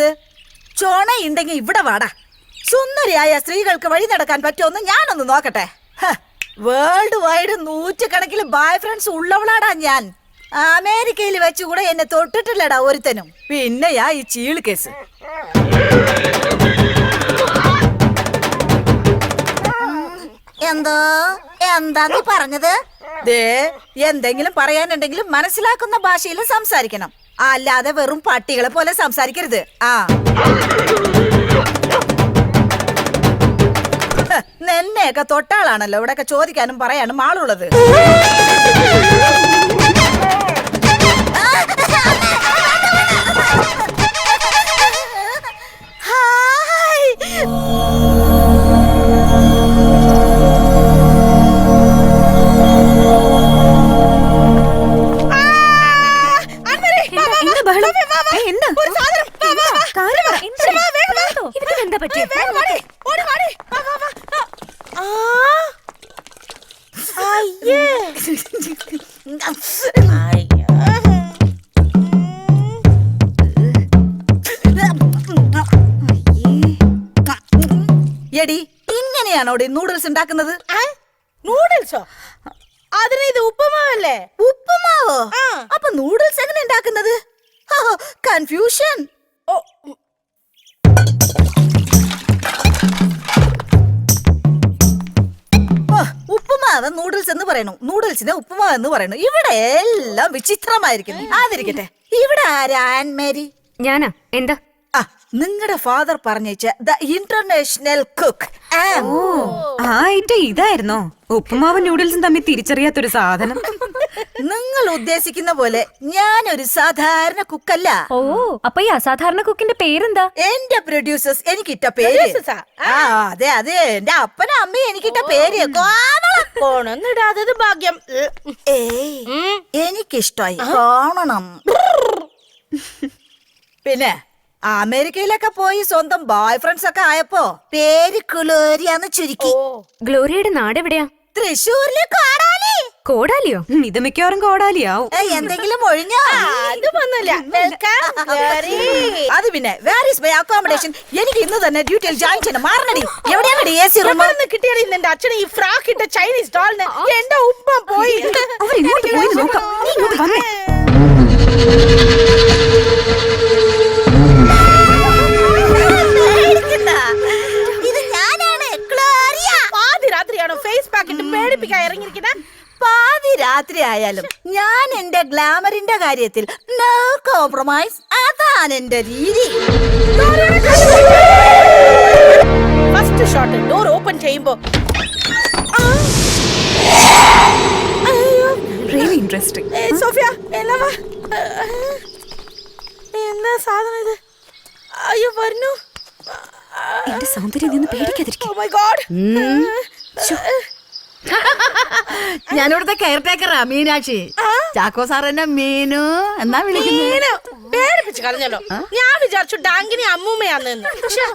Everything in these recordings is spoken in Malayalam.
പറഞ്ഞത്? ചൊണയുണ്ടെങ്കിൽ ഇവിടെ വാടാ. സുന്ദരിയായ സ്ത്രീകൾക്ക് വഴി നടക്കാൻ പറ്റുമെന്ന് ഞാനൊന്ന് നോക്കട്ടെ. വേൾഡ് വൈഡ് 100 ബോയ് ഫ്രണ്ട്സ് ഉള്ളവളാടാ ഞാൻ. അമേരിക്കയിൽ വെച്ചുകൂടെ എന്നെ തൊട്ടിട്ടില്ലടാ ഒരുത്തനും. പിന്നെയാ ഈ ചീള് കേസ്. എന്താ നീ പറഞ്ഞത്? എന്തെങ്കിലും പറയാനുണ്ടെങ്കിലും മനസ്സിലാക്കുന്ന ഭാഷയിൽ സംസാരിക്കണം, അല്ലാതെ വെറും പട്ടികളെ പോലെ സംസാരിക്കരുത്. നിന്നെയൊക്കെ തൊട്ടാളാണല്ലോ ഇവിടെയൊക്കെ ചോദിക്കാനും പറയാനും ആളുള്ളത്. എടി, ഇങ്ങനെയാണോ നൂഡിൽസ് ഉണ്ടാക്കുന്നത്? നൂഡിൽസോ? അതിന് ഇത് ഉപ്പുമാവല്ലേ? ഉപ്പുമാവോ? അപ്പൊ നൂഡിൽസ് എങ്ങനെ ഉണ്ടാക്കുന്നത്? കൺഫ്യൂഷൻ. ഉപ്പുമാവ് നൂഡിൽസ് എന്ന് പറയണു, നൂഡിൽസിനെ ഉപ്പുമാവ് എന്ന് പറയണു. ഇവിടെ എല്ലാം വിചിത്രമായിരിക്കുന്നു. ആതിരിക്കട്ടെ, ഇവിടെ ആരാ ആൻമേരി? ഞാനാ. എന്താ? നിങ്ങളുടെ ഫാദർ പറഞ്ഞേച്ച ദ ഇന്റർനാഷണൽ കുക്ക്. ഇതായിരുന്നോ ഉപ്പുമാവും നൂഡിൽസും തമ്മിൽ തിരിച്ചറിയാത്തൊരു സാധനം? നിങ്ങൾ ഉദ്ദേശിക്കുന്ന പോലെ ഞാനൊരു സാധാരണ കുക്കല്ല. ഓ, അപ്പൊ ഈ അസാധാരണ കുക്കിന്റെ പേരെന്താ? എന്റെ പ്രൊഡ്യൂസേഴ്സ് എനിക്കിട്ട പേര്. അതെ അതെ, എന്റെ അപ്പനും അമ്മയും എനിക്കിട്ട പേര്. കോണൊന്നിടാത്തത് ഭാഗ്യം. എനിക്കിഷ്ടായി കാണണം. പിന്നെ അമേരിക്കയിലൊക്കെ പോയി സ്വന്തം ബോയ് ഫ്രണ്ട്സ് ഒക്കെ ആയപ്പോ പേര് ഗ്ലോറിയാന്ന് ചുരുക്കി. ഗ്ലോറിയയുടെ നാട് എവിടെയാ? തൃശ്ശൂരിലെ കോടാലി. കോടാലിയോ? ഇത് മിക്കവാറും കോടാലിയാവും. എന്തെങ്കിലും ഒഴിഞ്ഞോ? അത് പിന്നെ വേർ ഈസ് മൈ അക്കോമഡേഷൻ? എനിക്ക് ഇന്ന് തന്നെ ഡ്യൂട്ടിയിൽ ജോയിൻ ചെയ്യണം. മാറണടി. എവിടെയാണ് AC റൂം? കിട്ടിയാടി നിന്റെ അച്ഛനെ ഈ ഫ്രാക്ക് ഇട്ട ചൈനീസ് ഡോളിന്. എന്റെ ഉപ്പ പോയി. പാതി രാത്രി ആയാലും ഞാൻ എന്റെ ഗ്ലാമറിന്റെ കാര്യത്തിൽ നോ കോംപ്രമൈസ്. അതാണ് എന്റെ രീതി. ഫസ്റ്റ് ഷോട്ട് ഡോർ ഓപ്പൺ ചെയ്യുമ്പോ റിയലി ഇൻട്രസ്റ്റിംഗ്. സോഫിയ, എന്താ സാധനം ഇത്? അയ്യോ, വരുന്നു. എന്റെ സൗന്ദര്യം നിന്ന് പേടിക്കാതിരിക്കും. Oh my God. ഞാനിവിടുത്തെ കെയർ ടേക്കറാ മീനാക്ഷി. ചാക്കോ സാർ എന്നെ മീനു എന്നാ വിളിക്കുന്നത്. പേടിപ്പിച്ച് കളഞ്ഞല്ലോ. ഞാൻ വിചാരിച്ചു ഡാങ്കിനി അമ്മൂമ്മയാന്ന്.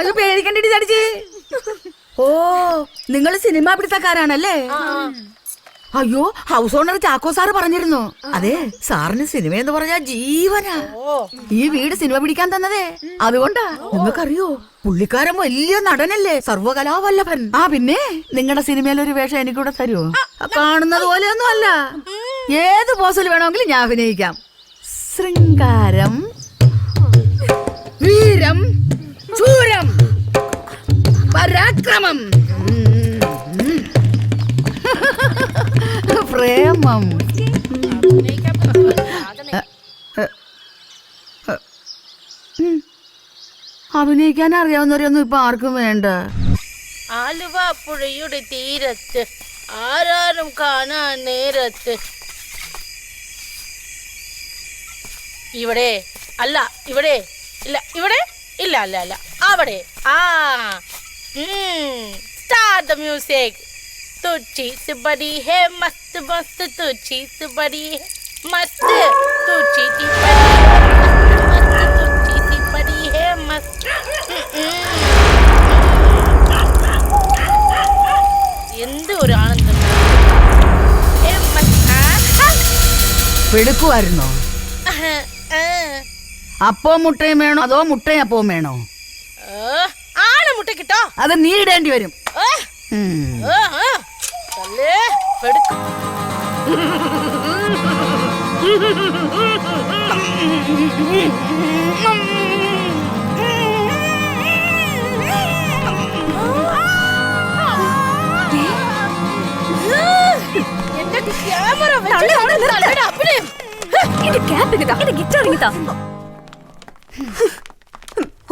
അത് പേടിക്കണ്ടി തടിച്ച്. ഓ, നിങ്ങൾ സിനിമ പിടുത്തക്കാരാണല്ലേ? അയ്യോ, ഹൗസ് ഓണർ ചാക്കോ സാറ് പറഞ്ഞിരുന്നു. അതെ, സാറിന് സിനിമയെന്ന് പറഞ്ഞാ ജീവനാ. ഈ വീട് സിനിമ പിടിക്കാൻ തന്നതേ അതുകൊണ്ടാ. നിങ്ങൾക്കറിയോ, പുള്ളിക്കാരൻ വലിയ നടനല്ലേ, സർവകലാവല്ലഭൻ. പിന്നെ നിങ്ങളുടെ സിനിമയിലൊരു വേഷം എനിക്കൂടെ തരുമോ? കാണുന്നത് പോലെയൊന്നും അല്ല, ഏത് പോസിൽ വേണമെങ്കിലും ഞാൻ അഭിനയിക്കാം. ശൃംഗാരം, വീരം, ശൂരം, പരാക്രമം, പ്രേമം. അഭിനയിക്കാൻ അറിയാവുന്നവരൊന്നും ഇപ്പൊ ആർക്കും വേണ്ട. ആലുവ പുഴയുടെ തീരത്ത് ആരാരും കാണാൻ നേരത്ത്. ഇവിടെ അല്ല, ഇവിടെ ഇല്ല, ഇവിടെ ഇല്ല, അല്ല അല്ല, അവിടെ. Start the music. तुझी से बड़ी है मस्त मस्त, तुझी से बड़ी है मस्त, तुझी से बड़ी है मस्त. എന്ത് ഒരു ആനന്ദം. വെളുക്കുമായിരുന്നോ? അപ്പവും മുട്ടയും വേണോ അതോ മുട്ടയും അപ്പവും വേണോ? ആന മുട്ട കിട്ടോ? അത് നീ ഇടേണ്ടി വരും.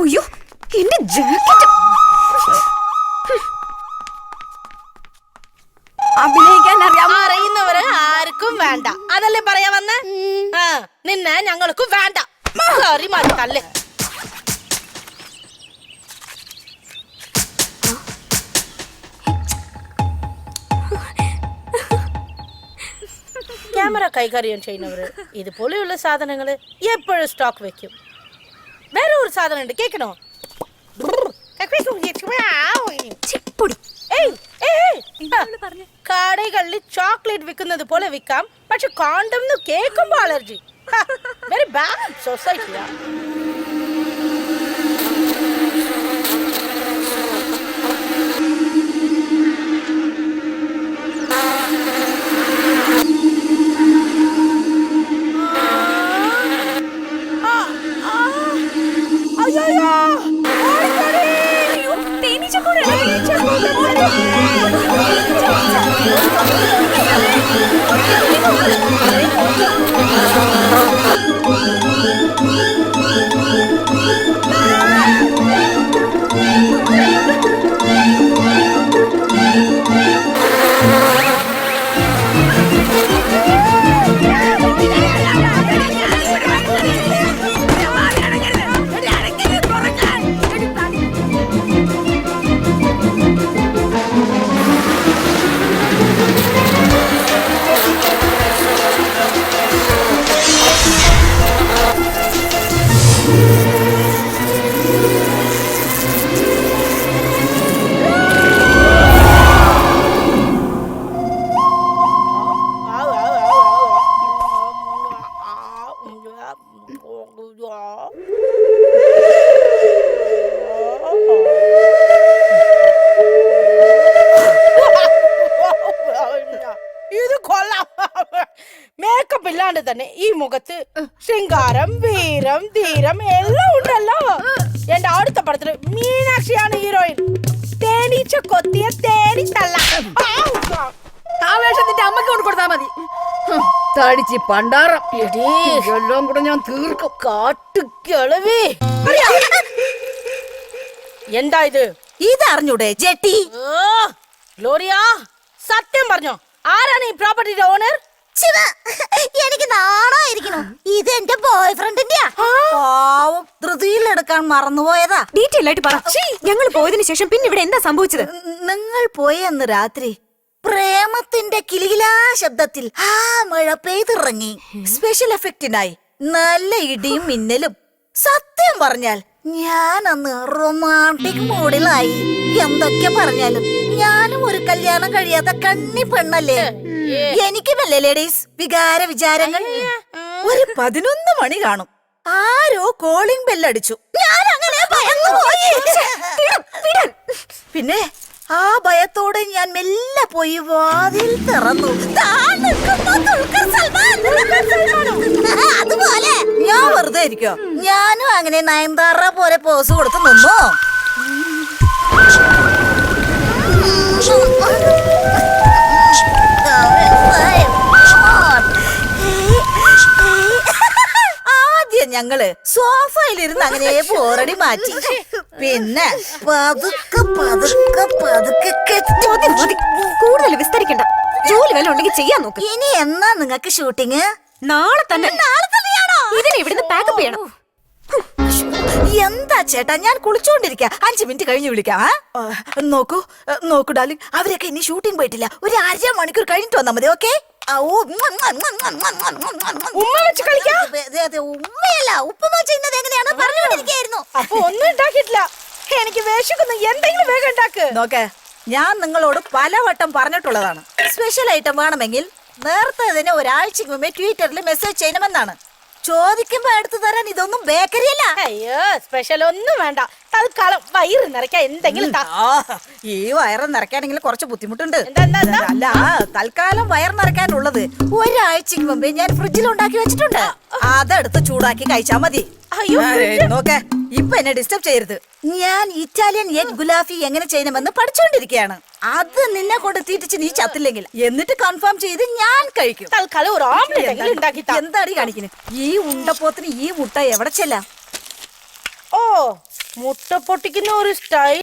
അയ്യോ എന്റെ ജാക്കറ്റ്. അഭിനയിക്കാൻ അറിയുന്നവര് ആർക്കും വേണ്ട, അതല്ലേ പറയാ വന്ന. നിന്നെ ഞങ്ങൾക്ക് വേണ്ട. സോറി മാറി തല്ലേ. ക്യാമറ കൈകാര്യം ചെയ്യുന്നവര് ഇതുപോലെയുള്ള സാധനങ്ങള് എപ്പോഴും സ്റ്റോക്ക് വെക്കും. വേറെ ഒരു സാധനം ഉണ്ട്, കേൾക്കണോ? കടകളിൽ ചോക്ലേറ്റ് വിൽക്കുന്നത് പോലെ വിൽക്കാം, പക്ഷെ കോണ്ടം കേൾക്കുമ്പോ അലർജി. Very bad സൊസൈറ്റിയാ. ഇത് കൊള്ളാം. മേക്കപ്പ് ഇല്ലാണ്ട് തന്നെ ഈ മുഖത്ത് ശൃംഗാരം, വീരം, ധീരം എല്ലാം ഉണ്ടല്ലോ. എന്റെ അടുത്ത പടത്തില് മീനാക്ഷിയാണ് ഹീറോയിൻ. തേനീച്ച കൊത്തിയ തേനി തള്ള. ആ വേഷം നിന്റെ അമ്മക്ക് കൊണ്ട് കൊടുത്താ മതി. തടിച്ച് പണ്ടാറം എല്ലാം കൂടെ ഞാൻ തീർക്കും. കാട്ടുകിളവി. എന്താ ഇത്? ഇതറിഞ്ഞൂടെ ജെട്ടി? ഗ്ലോറിയ, സത്യം പറഞ്ഞോ, ആരാണ് ഈ പ്രോപ്പർട്ടിയുടെ ഓണർ? എനിക്ക് നാണായിരിക്കണു. ഇത് എന്റെ ബോയ് ഫ്രണ്ടിന്റെയാ. പാവം ധൃതിയിലെടുക്കാൻ മറന്നുപോയതാ. ഡീറ്റെയിൽ ആയിട്ട് പറ. ഞങ്ങൾ പോയതിനു ശേഷം പിന്നെ ഇവിടെ എന്താ സംഭവിച്ചത്? നിങ്ങൾ പോയ അന്ന് രാത്രി പ്രേമത്തിന്റെ കിലികിലാ ശബ്ദത്തിൽ ആ മഴ പെയ്തിറങ്ങി. സ്പെഷ്യൽ എഫക്റ്റിനായി നല്ല ഇടിയും മിന്നലും. സത്യം പറഞ്ഞാൽ ഞാൻ അന്ന് റൊമാൻറ്റിക് മൂഡിലായി. എന്തൊക്കെ പറഞ്ഞാലും ഞാനും ഒരു കല്യാണം കഴിയാത്ത കണ്ണി പെണ്ണല്ലേ. എനിക്കുമല്ലേ ലേഡീസ് വികാര വിചാരങ്ങൾ. ഒരു 11 മണി കാണും. ആരോ കോളിംഗ് ബെല്ലടിച്ചു. ഞാൻ അങ്ങനെ ഭയന്നുപോയി. പിന്നെ ആ ഭയത്തോടെ ഞാൻ മെല്ലെ പോയി വാതിൽ തുറന്നു. അതുപോലെ ഞാൻ വെറുതെ ഇരിക്കോ? ഞാനും അങ്ങനെ നയൻതാറ പോലെ പോസ് കൊടുത്ത് നിന്നോ. ആദ്യം ഞങ്ങള് സോഫയിലിരുന്ന് അങ്ങനെ പോറടി മാറ്റി. പിന്നെ പതുക്കെ പതുക്കെ പതുക്കെ കൂടുതൽ വിസ്തരിക്കണ്ട. ജോലി വല്ല ഉണ്ടെങ്കിൽ ചെയ്യാൻ നോക്ക്. ഇനി എന്നാ നിങ്ങക്ക് ഷൂട്ടിങ്? നാളെ തന്നെ. നാളെ തന്നെയാണോ? ഇതിനെ ഇവിടുന്ന് പാക്കപ്പ് ചെയ്യണം. എന്താ ചേട്ടാ, ഞാൻ കുളിച്ചോണ്ടിരിക്ക. 5 മിനിറ്റ് കഴിഞ്ഞ് വിളിക്കാം. നോക്കൂ നോക്കൂ ഡാർലിംഗ്, അവരൊക്കെ ഇനി ഷൂട്ടിംഗ് പോയിട്ടില്ല. ഒരു 1/2 മണിക്കൂർ കഴിഞ്ഞിട്ട് വന്നാ മതി. ഓക്കെ? ഉമ്മയല്ല, ഉപ്പുമാ ചെയ്യുന്നത് എങ്ങനെയാണ് പറഞ്ഞുകൊണ്ടിരിക്കുന്നു. അപ്പൊ ഒന്നും ഉണ്ടാക്കിയിട്ടില്ല. എനിക്ക് വേഷിക്കുന്നു. എന്തെങ്കിലും വേഗം ഉണ്ടാക്ക്. നോക്കേ, ഞാൻ നിങ്ങളോട് പലവട്ടം പറഞ്ഞിട്ടുള്ളതാണ്. സ്പെഷ്യൽ ഐറ്റം വേണമെങ്കിൽ നേരത്തെ തന്നെ ഒരാഴ്ചക്ക് മുമ്പേ ട്വിറ്ററിൽ മെസ്സേജ് ചെയ്യണമെന്നാണ്. ചോദിക്കുമ്പോ എടുത്തു തരാൻ ഇതൊന്നും ബേക്കറി അല്ല. അയ്യോ സ്പെഷ്യൽ ഒന്നും വേണ്ട, തൽക്കാലം വയറ് നിറയ്ക്കാൻ എന്തെങ്കിലും താ. ഈ വയറ് നിറയ്ക്കാനെങ്കിൽ കുറച്ച് ബുദ്ധിമുട്ടുണ്ട്. എന്താ, എന്താ, എന്താ? അല്ല, തൽക്കാലം വയർ നിറയ്ക്കാനുള്ളത് ഒരാഴ്ചക്ക് മുമ്പേ ഞാൻ ഫ്രിഡ്ജിൽ ഉണ്ടാക്കി വെച്ചിട്ടുണ്ട്. അതെടുത്ത് ചൂടാക്കി കഴിച്ചാ മതി. അയ്യോ, നോക്കെ, ഇപ്പൊ എന്നെ ഡിസ്റ്റർബ് ചെയ്യരുത്. ഞാൻ ഇറ്റാലിയൻ എഗ് ഗുലാഫി എങ്ങനെ ചെയ്യണമെന്ന് പഠിച്ചുകൊണ്ടിരിക്കുകയാണ്. അത് നിന്നെ കൊണ്ട് തീറ്റിച്ച് നീ ചത്തില്ലെങ്കിൽ എന്നിട്ട് കൺഫേം ചെയ്ത് ഞാൻ കഴിക്കും. തൽക്കാലം ഒരു ഓംലെറ്റ് എങ്കിലും ഉണ്ടാക്കി താ. എന്താടി കാണിക്കുന്നത്? ഈ ഉണ്ടപ്പോത്തിന് ഈ മുട്ട എവിടെ ചെല്ലാം? ഓ, മുട്ട പൊട്ടിക്കുന്ന ഒരു സ്റ്റൈൽ